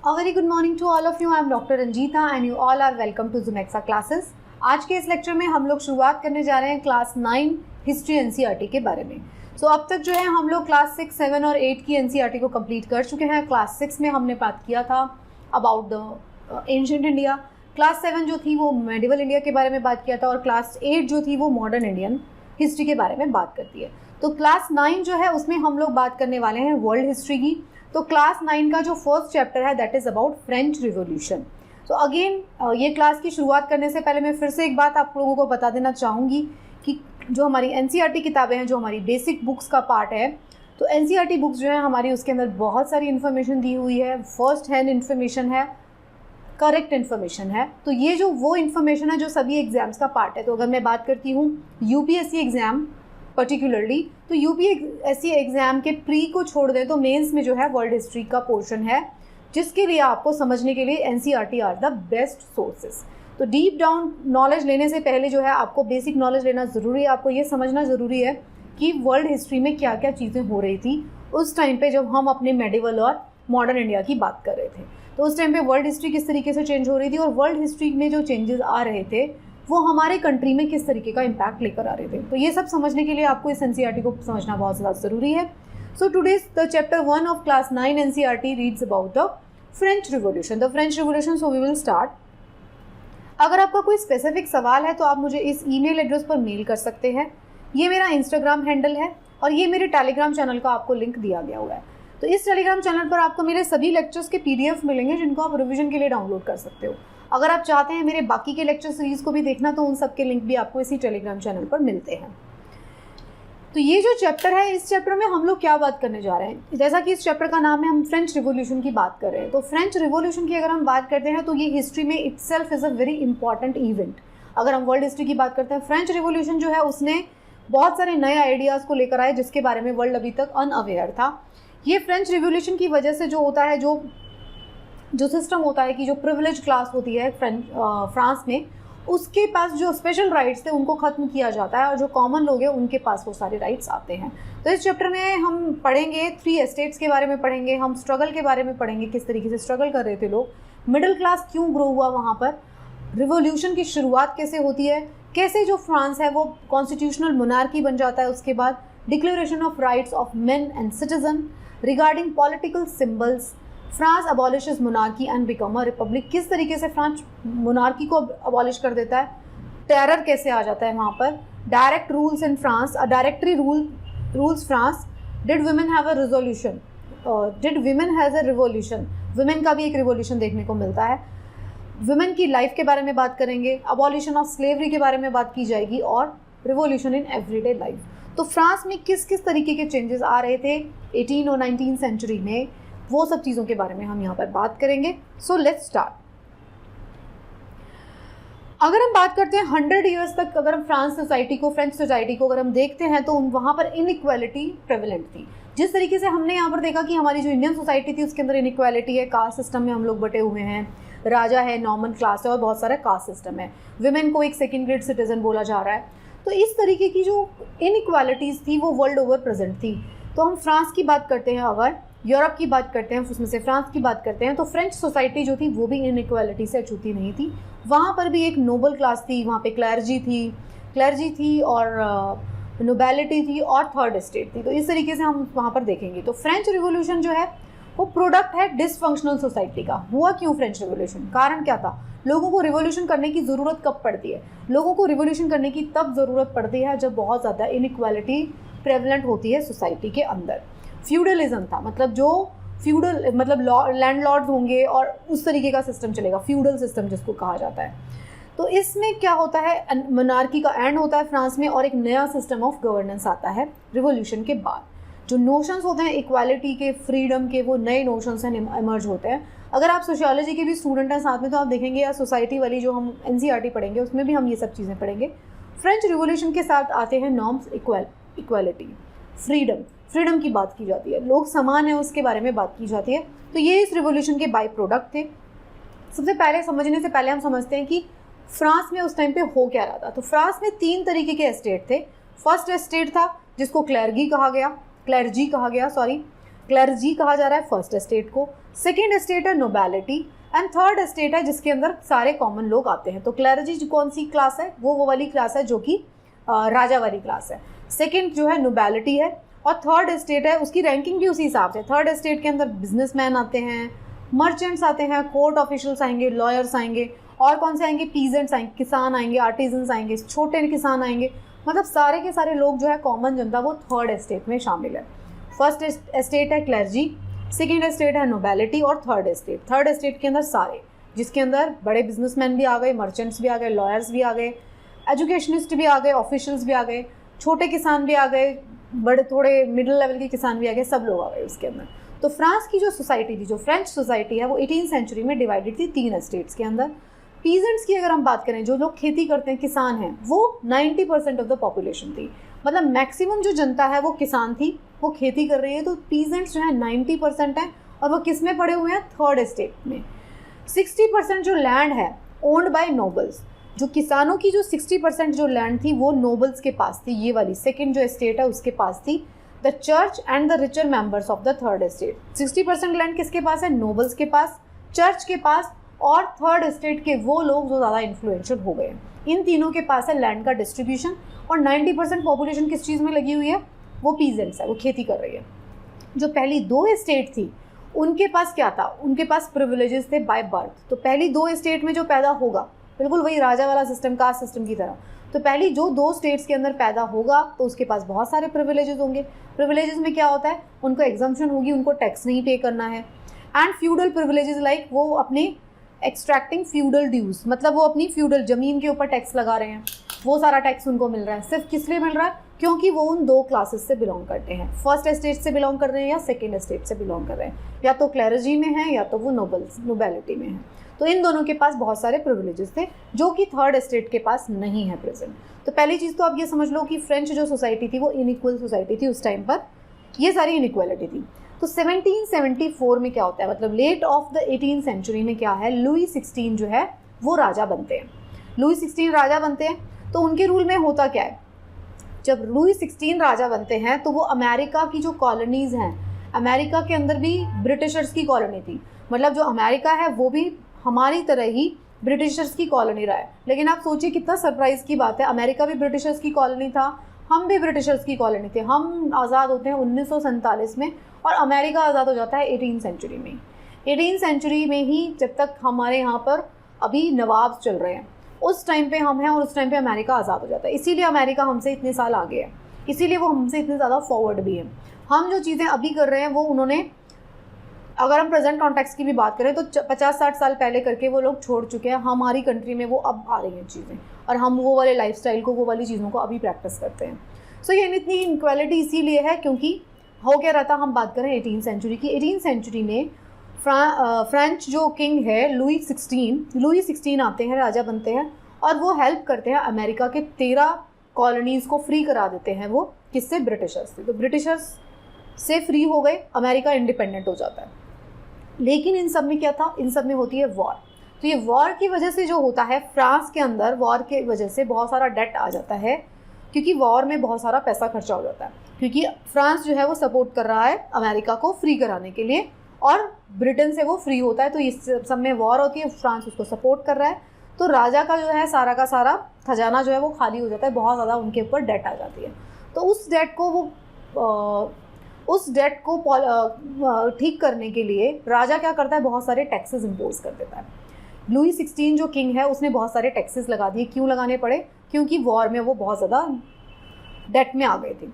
A very good morning to all of you. I am Dr. Ranjita and you all are welcome to Zumexa classes. आज के इस lecture में हम लोग शुरुआत करने जा रहे हैं क्लास 9 हिस्ट्री एनसीईआरटी के बारे में। अब तक जो है हम लोग क्लास 6, 7 और 8 की एनसीईआरटी को कंप्लीट कर चुके हैं। क्लास 6 में हमने बात किया था about the ancient India, class 7 जो थी वो मेडिवल इंडिया के बारे में बात किया था और क्लास 8 जो थी वो मॉडर्न इंडियन हिस्ट्री के बारे में बात करती है। तो क्लास 9 जो है उसमें हम लोग बात करने वाले हैं वर्ल्ड हिस्ट्री की। तो क्लास 9 का जो फर्स्ट चैप्टर है that is about French revolution. तो अगेन ये क्लास की शुरुआत करने से पहले मैं फिर से एक बात आप लोगों को बता देना चाहूँगी कि जो हमारी एनसीईआरटी किताबें हैं, जो हमारी बेसिक बुक्स का पार्ट है, तो एनसीईआरटी बुक्स जो है हमारी उसके अंदर बहुत सारी इन्फॉर्मेशन दी हुई है, फर्स्ट हैंड इन्फॉर्मेशन है, करेक्ट इन्फॉर्मेशन है। तो ये जो वो इन्फॉर्मेशन है जो सभी एग्जाम्स का पार्ट है। तो अगर मैं बात करती हूँ यूपीएससी एग्ज़ाम पर्टिकुलरली, तो यूपीएससी एग्ज़ाम के प्री को छोड़ दें तो मेंस में जो है वर्ल्ड हिस्ट्री का पोर्शन है, जिसके लिए आपको समझने के लिए NCERT are the best sources. तो डीप डाउन नॉलेज लेने से पहले जो है आपको बेसिक नॉलेज लेना ज़रूरी है। आपको ये समझना ज़रूरी है कि वर्ल्ड हिस्ट्री में क्या क्या चीज़ें हो रही थी उस टाइम पे जब हम अपने मेडिवल और मॉडर्न इंडिया की बात कर रहे थे। तो उस टाइम पे वर्ल्ड हिस्ट्री किस तरीके से चेंज हो रही थी और वर्ल्ड हिस्ट्री में जो चेंजेस आ रहे थे वो हमारे कंट्री में किस तरीके का इम्पैक्ट लेकर आ रहे थे। तो ये सब समझने के लिए आपको इस एनसीईआरटी को समझना बहुत ज़्यादा ज़रूरी है। So today's the chapter 1 of class 9 NCERT reads about the French revolution. The French revolution, so we will start. अगर आपका कोई स्पेसिफिक सवाल है तो आप मुझे इस ईमेल एड्रेस पर मेल कर सकते हैं। ये मेरा इंस्टाग्राम हैंडल है और ये मेरे टेलीग्राम चैनल का आपको लिंक दिया गया हुआ है। तो इस टेलीग्राम चैनल पर आपको मेरे सभी लेक्चर्स के पीडीएफ मिलेंगे जिनको आप रिवीजन के लिए डाउनलोड कर सकते हो। अगर आप चाहते हैं मेरे बाकी के लेक्चर सीरीज़ को भी देखना तो उन सब के लिंक भी आपको इसी टेलीग्राम चैनल पर मिलते हैं। तो ये जो चैप्टर है, इस चैप्टर में हम लोग क्या बात करने जा रहे हैं, जैसा कि इस चैप्टर का नाम है, हम फ्रेंच रिवॉल्यूशन की बात कर रहे हैं। तो फ्रेंच रिवॉल्यूशन की अगर हम बात करते हैं तो ये हिस्ट्री में itself is a very important event. अगर हम वर्ल्ड हिस्ट्री की बात करते हैं, फ्रेंच रिवॉल्यूशन जो है उसने बहुत सारे नए आइडियाज़ को लेकर आए जिसके बारे में वर्ल्ड अभी तक अनअवेयर था। ये फ्रेंच रिवॉल्यूशन की वजह से जो होता है, जो सिस्टम होता है कि जो प्रिविलेज क्लास होती है फ्रांस में, उसके पास जो स्पेशल राइट्स थे उनको ख़त्म किया जाता है और जो कॉमन लोग हैं उनके पास वो सारे राइट्स आते हैं। तो इस चैप्टर में हम पढ़ेंगे 3 एस्टेट्स के बारे में पढ़ेंगे, हम स्ट्रगल के बारे में पढ़ेंगे, किस तरीके से स्ट्रगल कर रहे थे लोग, मिडिल क्लास क्यों ग्रो हुआ वहाँ पर, रिवॉल्यूशन की शुरुआत कैसे होती है, कैसे जो फ्रांस है वो कॉन्स्टिट्यूशनल मोनार्की बन जाता है, उसके बाद declaration of rights of main and citizen, regarding political symbols, France अबॉलिशेस monarchy and become a republic, किस तरीके से फ्रांस मोनार्की को अबॉलिश कर देता है, टेरर कैसे आ जाता है वहाँ पर, direct rules in France, directory rules France, did women have a resolution, did women has a revolution, women का भी एक रिवॉल्यूशन देखने को मिलता है, वुमेन की लाइफ के बारे में बात करेंगे, अबॉलिशन ऑफ स्लेवरी के बारे में बात की जाएगी और रिवॉल्यूशन इन एवरीडे लाइफ। तो फ्रांस में किस किस तरीके के चेंजेस आ रहे थे 18 और 19 सेंचुरी में, वो सब चीज़ों के बारे में हम यहाँ पर बात करेंगे। So let's start. अगर हम बात करते हैं 100 ईयर्स तक, अगर हम फ्रेंच सोसाइटी को अगर हम देखते हैं तो वहाँ पर इनइक्वालिटी प्रेवलेंट थी। जिस तरीके से हमने यहाँ पर देखा कि हमारी जो इंडियन सोसाइटी थी उसके अंदर इनइक्वालिटी है, कास्ट सिस्टम में हम लोग बटे हुए हैं, राजा है, नॉर्मन क्लास है और बहुत सारा कास्ट सिस्टम है, विमेन को एक सेकेंड ग्रेड सिटीजन बोला जा रहा है। तो इस तरीके की जो इनइक्वालिटीज़ थी वो वर्ल्ड ओवर प्रेजेंट थी। तो हम फ्रांस की बात करते हैं, अगर यूरोप की बात करते हैं, उसमें से फ्रांस की बात करते हैं, तो फ्रेंच सोसाइटी जो थी वो भी इनइक्वालिटी से अछूती नहीं थी। वहाँ पर भी एक नोबल क्लास थी, वहाँ पे क्लर्जी थी और नोबेलिटी थी और थर्ड एस्टेट थी। तो इस तरीके से हम वहाँ पर देखेंगे। तो फ्रेंच रिवॉल्यूशन जो है वो प्रोडक्ट है डिसफंक्शनल सोसाइटी का। हुआ क्यों फ्रेंच रिवॉल्यूशन, कारण क्या था, लोगों को रिवॉल्यूशन करने की ज़रूरत कब पड़ती है, लोगों को रिवॉल्यूशन करने की तब ज़रूरत पड़ती है जब बहुत ज़्यादा इनइक्वालिटी प्रेवलेंट होती है सोसाइटी के अंदर। फ्यूडलिज्म था, मतलब जो फ्यूडल मतलब लैंडलॉर्ड्स होंगे और उस तरीके का सिस्टम चलेगा, फ्यूडल सिस्टम जिसको कहा जाता है। तो इसमें क्या होता है, मोनार्की का एंड होता है फ्रांस में और एक नया सिस्टम ऑफ गवर्नेंस आता है रिवॉल्यूशन के बाद। जो नोशंस होते हैं इक्वालिटी के, फ्रीडम के, वो नए नोशंस हैं इमर्ज होते हैं। अगर आप सोशियोलॉजी के भी स्टूडेंट हैं साथ में तो आप देखेंगे, या सोसाइटी वाली जो हम एनसीईआरटी पढ़ेंगे उसमें भी हम ये सब चीज़ें पढ़ेंगे। फ्रेंच रिवॉल्यूशन के साथ आते हैं नॉर्म्स, इक्वालिटी, फ्रीडम की बात की जाती है, लोग समान हैं उसके बारे में बात की जाती है। तो ये इस रिवॉल्यूशन के बाई प्रोडक्ट थे। सबसे पहले समझने से पहले हम समझते हैं कि फ्रांस में उस टाइम पे हो क्या रहा था। तो फ्रांस में 3 तरीके के एस्टेट थे। फर्स्ट एस्टेट था जिसको क्लर्जी कहा जा रहा है फर्स्ट एस्टेट को। सेकेंड स्टेट है नोबैलिटी एंड थर्ड स्टेट है जिसके अंदर सारे कॉमन लोग आते हैं। तो क्लर्जी कौन सी क्लास है, वो वाली क्लास है जो कि राजा वाली क्लास है। सेकेंड जो है नोबैलिटी है और थर्ड स्टेट है उसकी रैंकिंग भी उसी हिसाब से। थर्ड स्टेट के अंदर बिजनेसमैन आते हैं, मर्चेंट्स आते हैं, कोर्ट ऑफिशियल्स आएंगे, लॉयर्स आएंगे, और कौन से आएंगे, पीजेंट्स आएंगे, किसान आएंगे, आर्टिजन्स आएंगे, छोटे किसान आएंगे। मतलब सारे के सारे लोग जो है कॉमन जनता वो थर्ड स्टेट में शामिल है। फर्स्ट स्टेट है क्लर्जी, सेकेंड स्टेट है नोबैलिटी और थर्ड स्टेट के अंदर सारे, जिसके अंदर बड़े बिजनेसमैन भी आ गए, मर्चेंट्स भी आ गए, लॉयर्स भी आ गए, एजुकेशनिस्ट भी आ गए, ऑफिशियल्स भी आ गए, छोटे किसान भी आ गए, बड़े थोड़े मिडिल लेवल के किसान भी आ गए, सब लोग आ गए उसके अंदर। तो फ्रांस की जो सोसाइटी थी, जो फ्रेंच सोसाइटी है, वो 18th सेंचुरी में डिवाइडेड थी 3 स्टेट्स के अंदर। पीजेंट्स की अगर हम बात करें, जो लोग खेती करते हैं, किसान हैं, वो 90% ऑफ द पॉपुलेशन थी। मतलब मैक्सिमम जो जनता है वो किसान थी, वो खेती कर रही है। तो पीजेंट्स जो है 90% हैं और वो किस में पड़े हुए हैं, थर्ड स्टेट में। 60% जो लैंड है ओन्ड बाय नोबल्स, जो किसानों की जो 60% जो लैंड थी वो नोबल्स के पास थी, ये वाली सेकेंड जो स्टेट है उसके पास थी। The church and the richer members of the third state, 60% land किसके पास है, नोबल्स के पास, चर्च के पास, और थर्ड स्टेट के वो लोग जो ज़्यादा इन्फ्लुएंशियल हो गए हैं। इन तीनों के पास है लैंड का डिस्ट्रीब्यूशन। और 90% पॉपुलेशन किस चीज़ में लगी हुई है, वो पीजेंट्स है, वो खेती कर रही है। जो पहली 2 स्टेट थी उनके पास क्या था, उनके पास प्रिविलेजेस थे बाय बर्थ। तो पहली 2 स्टेट में जो पैदा होगा, बिल्कुल वही राजा वाला सिस्टम, कास्ट सिस्टम की तरह। तो पहली जो 2 स्टेट्स के अंदर पैदा होगा तो उसके पास बहुत सारे प्रिविलेजेस होंगे। प्रिविलेजेस में क्या होता है, उनको एग्जम्पशन होगी, उनको टैक्स नहीं पे करना है। एंड फ्यूडल प्रिविलेजेस लाइक वो अपने एक्सट्रैक्टिंग फ्यूडल ड्यूज, मतलब वो अपनी फ्यूडल ज़मीन के ऊपर टैक्स लगा रहे हैं, वो सारा टैक्स उनको मिल रहा है। सिर्फ किस लिए मिल रहा है, क्योंकि वो उन 2 क्लासेस से बिलोंग करते हैं, फर्स्ट स्टेट से बिलोंग कर रहे हैं या सेकेंड स्टेट से बिलोंग कर रहे हैं, या तो क्लर्जी में है या तो वो नोबैलिटी में है। तो इन दोनों के पास बहुत सारे प्रिविलेजेस थे जो कि थर्ड स्टेट के पास नहीं है प्रेजेंट। तो पहली चीज़ तो आप ये समझ लो कि फ्रेंच जो सोसाइटी थी वो इनइक्वल सोसाइटी थी उस टाइम पर, ये सारी इनइक्वालिटी थी। तो 1774 में क्या होता है, मतलब late of the 18th century में क्या है, लुई 16 जो है वो राजा बनते हैं। लुई 16 राजा बनते हैं। तो उनके रूल में होता क्या है, जब लुई 16 राजा बनते हैं तो वो अमेरिका की जो कॉलोनीज़ हैं, अमेरिका के अंदर भी ब्रिटिशर्स की कॉलोनी थी। मतलब जो अमेरिका है वो भी हमारी तरह ही ब्रिटिशर्स की कॉलोनी रहा है। लेकिन आप सोचिए कितना सरप्राइज़ की बात है, अमेरिका भी ब्रिटिशर्स की कॉलोनी था, हम भी ब्रिटिशर्स की कॉलोनी थे। हम आज़ाद होते हैं 1947 में और अमेरिका आज़ाद हो जाता है 18th सेंचुरी में। 18th सेंचुरी में ही, जब तक हमारे यहाँ पर अभी नवाब चल रहे हैं, उस टाइम पे हम हैं और उस टाइम पे अमेरिका आज़ाद हो जाता है। इसीलिए अमेरिका हमसे इतने साल आगे है, इसीलिए वो हमसे इतने ज़्यादा फॉरवर्ड भी है। हम जो चीज़ें अभी कर रहे हैं वो उन्होंने, अगर हम प्रेजेंट कॉन्टेक्स्ट की भी बात करें तो 50-60 साल पहले करके वो लोग छोड़ चुके हैं। हमारी कंट्री में वो अब आ रही हैं चीज़ें और हम वो वाले लाइफस्टाइल को, वो वाली चीज़ों को अभी प्रैक्टिस करते हैं। सो ये इतनी इनक्वालिटी इसीलिए है क्योंकि हो क्या रहता, हम बात करें 18th सेंचुरी की। 18th सेंचुरी में फ्रेंच जो किंग है लुई 16 आते हैं, राजा बनते हैं और वो हेल्प करते हैं अमेरिका के 13 कॉलोनीज़ को फ्री करा देते हैं। वो किससे, ब्रिटिशर्स से। तो ब्रिटिशर्स से फ्री हो गए, अमेरिका इंडिपेंडेंट हो जाता है। लेकिन इन सब में क्या था, इन सब में होती है वॉर। तो ये वॉर की वजह से जो होता है, फ्रांस के अंदर वॉर के वजह से बहुत सारा डेट आ जाता है, क्योंकि वॉर में बहुत सारा पैसा खर्चा हो जाता है, क्योंकि फ्रांस जो है वो सपोर्ट कर रहा है अमेरिका को फ्री कराने के लिए और ब्रिटेन से वो फ्री होता है। तो इस सब में वॉर होती है, फ्रांस उसको सपोर्ट कर रहा है। तो राजा का जो है सारा का सारा खजाना जो है वो खाली हो जाता है, बहुत ज़्यादा उनके ऊपर डेट आ जाती है। तो उस डेट को ठीक करने के लिए राजा क्या करता है, बहुत सारे टैक्सेस इम्पोज कर देता है। लुई 16 जो किंग है उसने बहुत सारे टैक्सेस लगा दिए। क्यों लगाने पड़े, क्योंकि वॉर में वो बहुत ज़्यादा डेट में आ गए थे।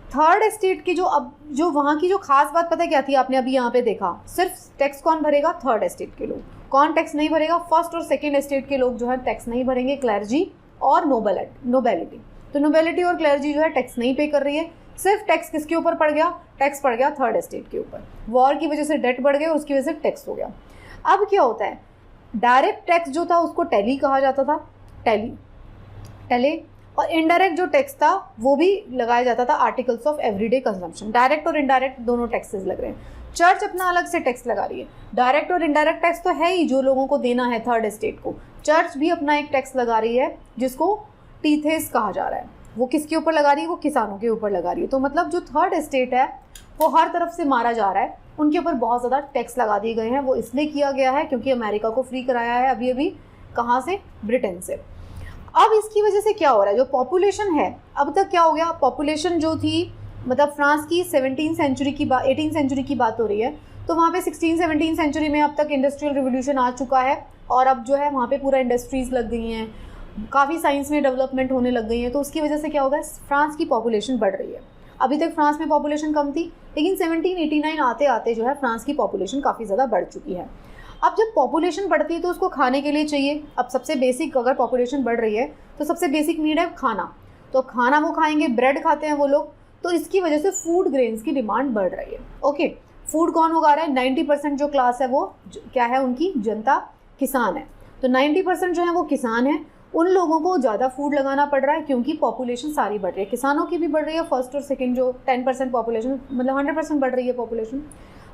थर्ड स्टेट की जो वहाँ की जो खास बात पता है क्या थी, आपने अभी यहाँ पे देखा, सिर्फ टैक्स कौन भरेगा, थर्ड स्टेट के लोग। कौन टैक्स नहीं भरेगा, फर्स्ट और सेकेंड स्टेट के लोग जो है टैक्स नहीं भरेंगे, क्लर्जी और नोबेलिटी। तो नोबेलिटी और क्लर्जी जो है टैक्स नहीं पे कर रही है। सिर्फ टैक्स किसके ऊपर पड़ गया, टैक्स पड़ गया थर्ड स्टेट के ऊपर। वॉर की वजह से डेट बढ़ गई और उसकी वजह से टैक्स हो गया। अब क्या होता है, डायरेक्ट टैक्स जो था उसको टैली कहा जाता था, टैले, और इनडायरेक्ट जो टैक्स था वो भी लगाया जाता था, articles of everyday consumption. Direct और इनडायरेक्ट दोनों टैक्सेस लग रहे हैं। चर्च अपना अलग से टैक्स लगा रही है। डायरेक्ट और इनडायरेक्ट टैक्स तो है ही जो लोगों को देना है थर्ड स्टेट को। चर्च भी अपना एक टैक्स लगा रही है जिसको टीथेस कहा जा रहा है। वो किसके ऊपर लगा रही है, वो किसानों के ऊपर लगा रही है। तो मतलब जो थर्ड स्टेट है वो हर तरफ से मारा जा रहा है उनके ऊपर बहुत ज़्यादा टैक्स लगा दिए गए हैं। वो इसलिए किया गया है क्योंकि अमेरिका को फ्री कराया है अभी अभी, कहाँ से, ब्रिटेन से। अब इसकी वजह से क्या हो रहा है, जो पॉपुलेशन है, अब तक क्या हो गया, पॉपुलेशन जो थी, मतलब फ्रांस की 18 सेंचुरी की बात हो रही है, तो वहाँ पे 16-17 सेंचुरी में अब तक इंडस्ट्रियल रिवोल्यूशन आ चुका है और अब जो है वहाँ पे पूरा इंडस्ट्रीज़ लग गई हैं, काफ़ी साइंस में डेवलपमेंट होने लग गई है। तो उसकी वजह से क्या होगा, फ्रांस की पॉपुलेशन बढ़ रही है। अभी तक फ्रांस में पॉपुलेशन कम थी, लेकिन 1789 आते आते जो है फ्रांस की पॉपुलेशन काफ़ी ज़्यादा बढ़ चुकी है। अब जब पॉपुलेशन बढ़ती है तो उसको खाने के लिए चाहिए। अब सबसे बेसिक, अगर पॉपुलेशन बढ़ रही है तो सबसे बेसिक नीड है खाना, तो खाना वो खाएंगे, ब्रेड खाते हैं वो लोग, तो इसकी वजह से फूड ग्रेन्स की डिमांड बढ़ रही है। ओके, फूड कौन उगा रहा है, 90% जो क्लास है वो क्या है, उनकी जनता किसान है। तो 90% जो है वो किसान है, उन लोगों को ज़्यादा फूड लगाना पड़ रहा है क्योंकि पॉपुलेशन सारी बढ़ रही है, किसानों की भी बढ़ रही है, फर्स्ट और सेकंड जो 10% पॉपुलेशन, मतलब 100% बढ़ रही है पॉपुलेशन।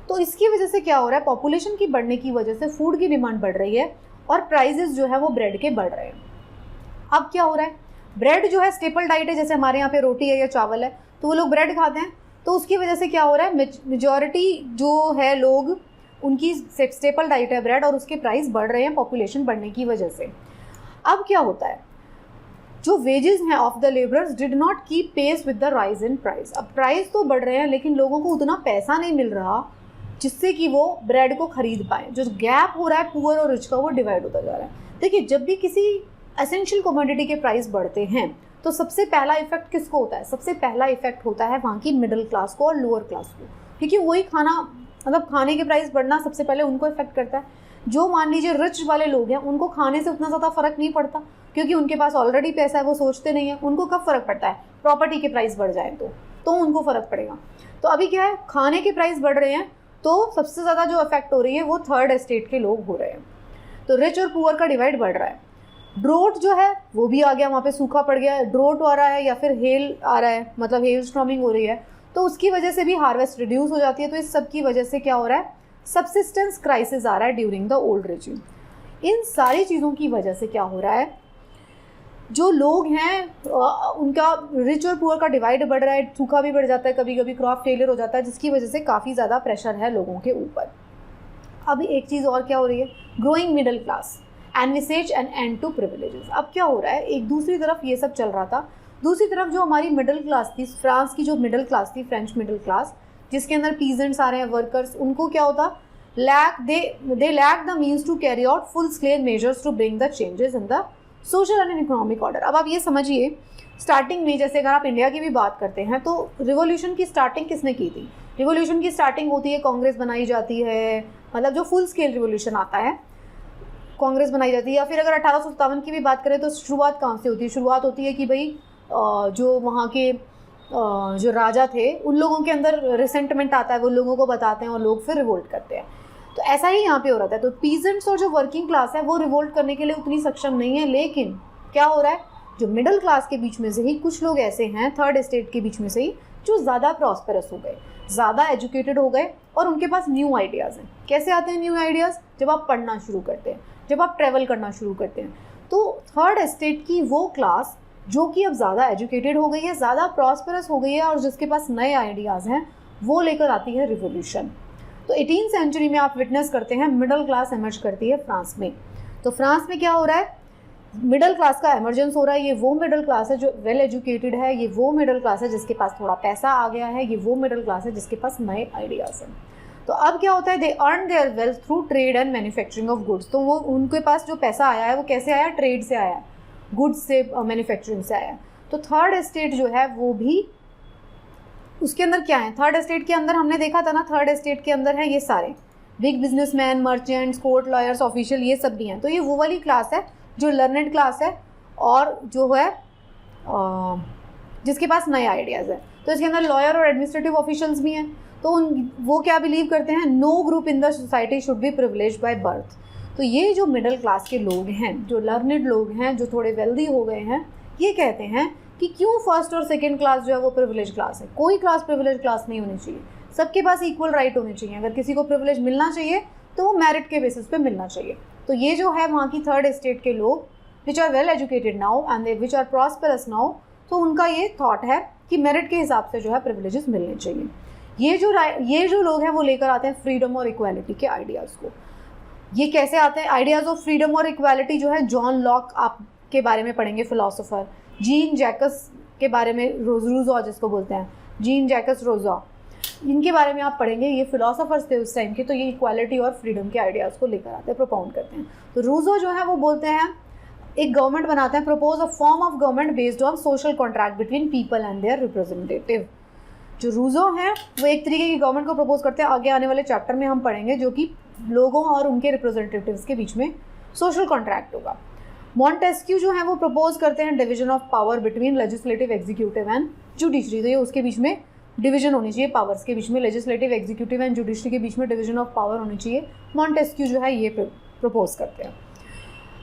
तो इसकी वजह से क्या हो रहा है, पॉपुलेशन की बढ़ने की वजह से फूड की डिमांड बढ़ रही है और प्राइजेस जो है वो ब्रेड के बढ़ रहे हैं। अब क्या हो रहा है, ब्रेड जो है स्टेपल डाइट है, जैसे हमारे यहाँ पे रोटी है या चावल है तो वो लोग ब्रेड खाते हैं, तो उसकी वजह से क्या हो रहा है, मेजॉरिटी जो है लोग, उनकी स्टेपल डाइट है ब्रेड और उसके प्राइस बढ़ रहे हैं पॉपुलेशन बढ़ने की वजह से। अब क्या होता है, जो वेजेस हैं of the labourers did not keep pace with the rise in price. अब प्राइस तो बढ़ रहे हैं लेकिन लोगों को उतना पैसा नहीं मिल रहा जिससे कि वो ब्रेड को खरीद पाए। जो गैप हो रहा है पुअर और रिच का, वो डिवाइड होता जा रहा है। देखिए, जब भी किसी एसेंशियल कमोडिटी के प्राइस बढ़ते हैं तो सबसे पहला इफेक्ट किसको होता है, सबसे पहला इफेक्ट होता है वहाँ की मिडिल क्लास को और लोअर क्लास को, क्योंकि वही खाना, मतलब खाने के प्राइस बढ़ना सबसे पहले उनको इफेक्ट करता है। जो मान लीजिए रिच वाले लोग हैं, उनको खाने से उतना ज़्यादा फ़र्क नहीं पड़ता क्योंकि उनके पास ऑलरेडी पैसा है, वो सोचते नहीं है। उनको कब फ़र्क पड़ता है, प्रॉपर्टी के प्राइस बढ़ जाए तो उनको फ़र्क पड़ेगा। तो अभी क्या है, खाने के प्राइस बढ़ रहे हैं तो सबसे ज़्यादा जो इफेक्ट हो रही है वो थर्ड एस्टेट के लोग हो रहे हैं। तो रिच और पुअर का डिवाइड बढ़ रहा है। ड्रोट जो है वो भी आ गया, वहाँ पे सूखा पड़ गया है, ड्रोट आ रहा है या फिर हेल आ रहा है, मतलब हेल स्टॉर्मिंग हो रही है, तो उसकी वजह से भी हार्वेस्ट रिड्यूस हो जाती है। तो इस सब की वजह से क्या हो रहा है, सब्सिस्टेंस क्राइसिस आ रहा है ड्यूरिंग द ओल्ड रेजिम। इन सारी चीज़ों की वजह से क्या हो रहा है, जो लोग हैं उनका रिच और पुअर का डिवाइड बढ़ रहा है, सूखा भी बढ़ जाता है, कभी कभी क्रॉप फेलियर हो जाता है, जिसकी वजह से काफ़ी ज़्यादा प्रेशर है लोगों के ऊपर। अभी एक चीज़ और क्या हो रही है, growing middle class, envisages and and to privileges. अब क्या हो रहा है, एक दूसरी तरफ ये सब चल रहा था, दूसरी तरफ जो हमारी मिडिल क्लास थी, फ्रांस की जो मिडिल क्लास थी, फ्रेंच मिडिल क्लास, जिसके अंदर पीजेंट्स आ रहे हैं, वर्कर्स, उनको क्या होता, they lack the means to carry out full scale measures to bring the changes in the social and economic order. अब आप ये समझिए, स्टार्टिंग में जैसे अगर आप इंडिया की भी बात करते हैं तो रिवॉल्यूशन की स्टार्टिंग किसने की थी, रिवॉल्यूशन की स्टार्टिंग होती है, कांग्रेस बनाई जाती है, मतलब जो फुल स्केल रिवॉल्यूशन आता है कांग्रेस बनाई जाती है। या फिर अगर 1857 की भी बात करें तो शुरुआत कहाँ से होती है, शुरुआत होती है कि भाई जो वहाँ के जो राजा थे उन लोगों के अंदर रिसेंटमेंट आता है, वो लोगों को बताते हैं और लोग फिर रिवोल्ट करते हैं। तो ऐसा ही यहाँ पे हो रहा था। तो पीजेंट्स और जो वर्किंग क्लास है वो रिवोल्ट करने के लिए उतनी सक्षम नहीं है, लेकिन क्या हो रहा है, जो मिडिल क्लास के बीच में से ही कुछ लोग ऐसे हैं, थर्ड एस्टेट के बीच में से ही, जो ज़्यादा प्रॉस्पेरस हो गए, ज़्यादा एजुकेटेड हो गए और उनके पास न्यू आइडियाज़ हैं। कैसे आते हैं न्यू आइडियाज़, जब आप पढ़ना शुरू करते हैं, जब आप ट्रैवल करना शुरू करते हैं। तो थर्ड एस्टेट की वो क्लास जो कि अब ज़्यादा एजुकेटेड हो गई है, ज़्यादा प्रॉस्पेरस हो गई है और जिसके पास नए आइडियाज़ हैं, वो लेकर आती है रिवोल्यूशन। तो 18वीं सेंचुरी में आप विटनेस करते हैं मिडिल क्लास एमर्ज करती है फ्रांस में। तो फ्रांस में क्या हो रहा है, मिडिल क्लास का एमर्जेंस हो रहा है। ये वो मिडिल क्लास है जो वेल एजुकेटेड है, ये वो मिडिल क्लास है जिसके पास थोड़ा पैसा आ गया है, ये वो मिडिल क्लास है जिसके पास नए आइडियाज़ हैं। तो अब क्या होता है, they earn there wealth through trade and manufacturing of goods. तो वो उनके पास जो पैसा आया है वो कैसे आया, ट्रेड से आया, गुड्स से, मैन्युफैक्चरिंग से आया। तो थर्ड एस्टेट जो है वो भी, उसके अंदर क्या है, थर्ड एस्टेट के अंदर हमने देखा था ना, थर्ड एस्टेट के अंदर है ये सारे big businessman, merchants, court lawyers, official, ये सब भी हैं। तो ये वो वाली क्लास है जो लर्नेड क्लास है और जो है जिसके पास नए आइडियाज़ है। तो इसके अंदर लॉयर और एडमिनिस्ट्रेटिव ऑफिशियल्स भी हैं। तो वो क्या बिलीव करते हैं, no group in the society should be privileged by birth. तो ये जो मिडिल क्लास के लोग हैं, जो लर्नेड लोग हैं, जो थोड़े वेल्दी हो गए हैं, ये कहते हैं कि क्यों फर्स्ट और सेकंड क्लास जो है वो प्रिविलेज क्लास है। कोई क्लास प्रिविलेज क्लास नहीं होनी चाहिए, सबके पास इक्वल राइट होने चाहिए। अगर किसी को प्रिविलेज मिलना चाहिए तो वो मेरिट के बेसिस पे मिलना चाहिए। तो ये जो है वहाँ की थर्ड एस्टेट के लोग, which are well educated now and they which are prosperous now, तो उनका ये थॉट है कि मेरिट के हिसाब से जो है प्रिविलेजेस मिलने चाहिए। ये जो लोग हैं वो लेकर आते हैं फ्रीडम और इक्वालिटी के आइडियाज़ को। ये कैसे आते हैं आइडियाज़ ऑफ फ्रीडम और इक्वालिटी? जो है जॉन लॉक आप के बारे में पढ़ेंगे, फिलोसोफर, जीन जैकस के बारे में, रूसो जिसको बोलते हैं, जीन जैकस रूसो, इनके बारे में आप पढ़ेंगे। ये फिलोसोफर्स थे उस टाइम के, तो ये इक्वालिटी और फ्रीडम के आइडियाज़ को लेकर आते हैं, प्रोपाउंड करते हैं। तो रूसो जो है वो बोलते हैं एक गवर्नमेंट बनाते हैं, propose a form of government based on social contract between people and their representative. जो रूसो हैं वो एक तरीके की गवर्नमेंट को प्रपोज करते हैं, आगे आने वाले चैप्टर में हम पढ़ेंगे, जो कि लोगों और उनके रिप्रेजेंटेटिव्स के बीच में सोशल कॉन्ट्रैक्ट होगा। मॉन्टेस्क्यू जो है वो प्रपोज करते हैं division of power between legislative, executive and judiciary. तो ये उसके बीच में डिवीजन होनी चाहिए पावर्स के बीच में, लेजिस्लेटिव, एग्जीक्यूटिव एंड जुडिशरी के बीच में डिवीजन ऑफ पावर होनी चाहिए। मॉन्टेस्क्यू जो है ये प्रपोज करते हैं।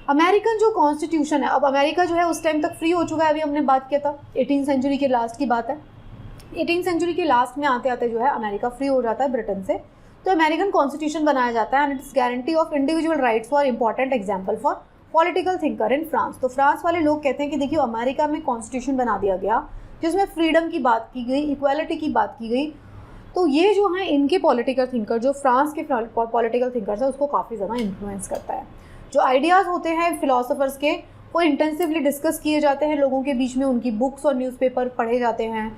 अमेरिकन जो कॉन्स्टिट्यूशन है, अब अमेरिका जो है उस टाइम तक फ्री हो चुका है, अभी हमने बात किया था 18th सेंचुरी के लास्ट की बात है। 18th सेंचुरी के लास्ट में आते आते जो है अमेरिका फ्री हो जाता है ब्रिटेन से। तो अमेरिकन कॉन्स्टिट्यूशन बनाया जाता है and it's guarantee of individual rights for important example for political thinker in France. तो फ्रांस वाले लोग कहते हैं कि देखिए अमेरिका में कॉन्स्टिट्यूशन बना दिया गया जिसमें फ्रीडम की बात की गई, इक्वालिटी की बात की गई। तो ये जो है इनके पॉलिटिकल थिंकर, जो फ्रांस के पॉलिटिकल थिंकर्स है, उसको काफ़ी ज़्यादा इन्फ्लुएंस करता है। जो आइडियाज़ होते हैं फिलोसोफर्स के वो इंटेंसिवली डिस्कस किए जाते हैं लोगों के बीच में, उनकी बुक्स और न्यूज़पेपर पढ़े जाते हैं।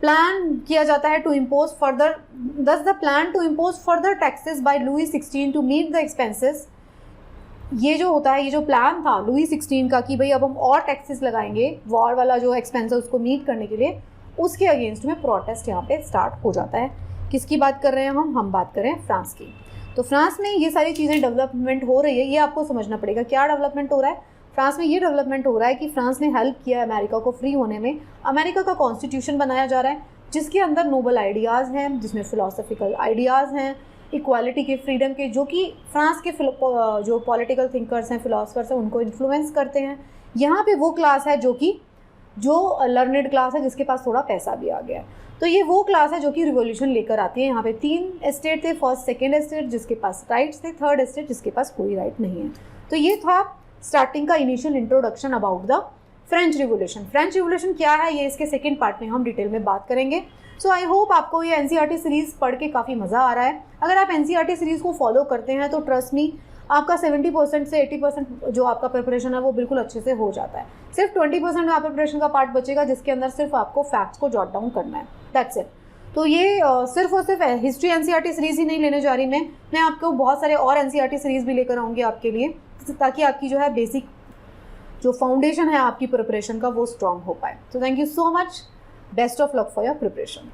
प्लान किया जाता है to impose further, thus the plan to impose further taxes by Louis 16 to meet the expenses. ये जो होता है, ये जो प्लान था लुई 16 का कि भाई अब हम और टैक्सेस लगाएंगे, वॉर वाला जो एक्सपेंस है उसको मीट करने के लिए, उसके अगेंस्ट में प्रोटेस्ट यहाँ पे स्टार्ट हो जाता है। किसकी बात कर रहे हैं हम बात कर रहे हैं फ्रांस की। तो फ्रांस में ये सारी चीज़ें डेवलपमेंट हो रही है, ये आपको समझना पड़ेगा। क्या डेवलपमेंट हो रहा है फ्रांस में? ये डेवलपमेंट हो रहा है कि फ्रांस ने हेल्प किया अमेरिका को फ्री होने में। अमेरिका का कॉन्स्टिट्यूशन बनाया जा रहा है जिसके अंदर नोबल आइडियाज़ हैं, जिसमें फ़िलोसफिकल आइडियाज़ हैं, इक्वालिटी के, फ्रीडम के, जो कि फ्रांस के जो पॉलिटिकल थिंकर्स हैं, फिलोसफर्स हैं, उनको इन्फ्लुएंस करते हैं। यहाँ पे वो क्लास है जो लर्नेड क्लास है, जिसके पास थोड़ा पैसा भी आ गया है। तो ये वो क्लास है जो कि रिवॉल्यूशन लेकर आती है। यहाँ पे 3 एस्टेट थे, फर्स्ट सेकेंड एस्टेट जिसके पास राइट्स थे, थर्ड एस्टेट जिसके पास कोई राइट नहीं है। तो ये था स्टार्टिंग का initial introduction about the French revolution. French revolution क्या है ये इसके सेकेंड पार्ट में हम डिटेल में बात करेंगे। सो आई होप आपको ये एनसीईआरटी सीरीज़ पढ़ के काफ़ी मज़ा आ रहा है। अगर आप एनसीईआरटी सीरीज़ को फॉलो करते हैं तो ट्रस्ट मी आपका 70% से 80% जो आपका प्रिपरेशन है वो बिल्कुल अच्छे से हो जाता है। सिर्फ 20% में आप प्रिपरेशन का पार्ट बचेगा जिसके अंदर सिर्फ आपको फैक्ट्स को जॉट डाउन करना है, दैट्स इट। तो ये सिर्फ और सिर्फ हिस्ट्री एनसीईआरटी सीरीज़ ही नहीं लेने जा रही मैं आपको बहुत सारे और एनसीईआरटी सीरीज़ भी लेकर आऊँगी आपके लिए, ताकि आपकी जो है बेसिक जो फाउंडेशन है आपकी प्रिपरेशन का वो स्ट्रॉन्ग हो पाए। तो thank you so much, best of luck for your preparation.